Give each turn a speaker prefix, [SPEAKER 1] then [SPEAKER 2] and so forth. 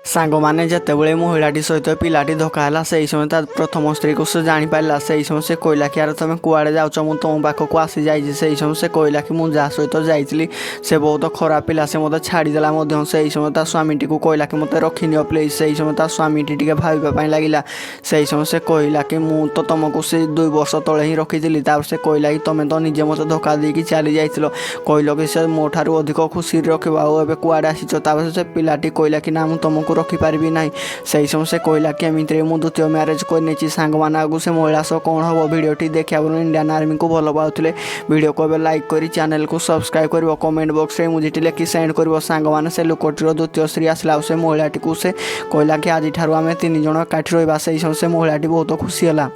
[SPEAKER 1] ସାଙ୍ଗମାନେ ଯେତେବେଳେ ମହିଳାଟି ସହିତ ପିଲାଟି ଧକ୍କା ହେଲା ସେହି ସମୟ ତା ପ୍ରଥମ ସ୍ତ୍ରୀକୁ ସେ ଜାଣିପାରିଲା। ସେହି ସମୟ ସେ କହିଲା କି ଆରେ ତୁମେ କୁଆଡ଼େ ଯାଉଛ, ମୁଁ ତୁମ ପାଖକୁ ଆସିଯାଇଛି। ସେହି ସମୟ ସେ କହିଲା କି ମୁଁ ଯାହା ସହିତ ଯାଇଥିଲି ସେ ବହୁତ ଖରାପ ପିଲା, ସେ ମୋତେ ଛାଡ଼ିଦେଲା ମଧ୍ୟ। ସେହି ସମୟ ତା ସ୍ୱାମୀଟିକୁ କହିଲା କି ମୋତେ ରଖିନିଅ ପ୍ଲିଜ୍। ସେହି ସମୟ ତା ସ୍ୱାମୀଟି ଟିକେ ଭାବିବା ପାଇଁ ଲାଗିଲା। ସେହି ସମୟ ସେ କହିଲା କି ମୁଁ ତ ତୁମକୁ ସେ 2 ବର୍ଷ ତଳେ ହିଁ ରଖିଥିଲି। ତାପରେ ସେ କହିଲା କି ତୁମେ ତ ନିଜେ ମୋତେ ଧୋକା ଦେଇକି ଚାଲି ଯାଇଥିଲ, କହିଲ କି ସେ ମୋ ଠାରୁ ଅଧିକ ଖୁସିରେ ରଖିବ, ଆଉ ଏବେ କୁଆଡ଼େ ଆସିଛ। ତାପରେ ସେ ପିଲାଟି କହିଲା କି ନା ମୁଁ ତୁମକୁ ରଖିପାରିବି ନାହିଁ। ସେହି ସମୟ ସେ କହିଲା କି ଏମିତିରେ ମୁଁ ଦ୍ୱିତୀୟ ମ୍ୟାରେଜ୍ କରିନେଇଛି। ସାଙ୍ଗମାନେ ଆଗକୁ ସେ ମହିଳା ସହ କ'ଣ ହେବ ଭିଡ଼ିଓଟି ଦେଖିବା ପୂର୍ବରୁ ଇଣ୍ଡିଆନ୍ ଆର୍ମିକୁ ଭଲ ପାଉଥିଲେ ଭିଡ଼ିଓକୁ ଏବେ ଲାଇକ୍ କରି ଚ୍ୟାନେଲକୁ ସବସ୍କ୍ରାଇବ୍ କରିବ, କମେଣ୍ଟ ବକ୍ସରେ ଇମୋଜିଟି ଲେଖି ସେଣ୍ଡ କରିବ। ସାଙ୍ଗମାନେ ସେ ଲୋକଟିର ଦ୍ୱିତୀୟ ସ୍ତ୍ରୀ ଆସିଲା ଆଉ ସେ ମହିଳାଟିକୁ ସେ କହିଲା କି ଆଜିଠାରୁ ଆମେ 3 ଜଣ ଏକାଠି ରହିବା। ସେହି ସମୟ ସେ ମହିଳାଟି ବହୁତ ଖୁସି ହେଲା।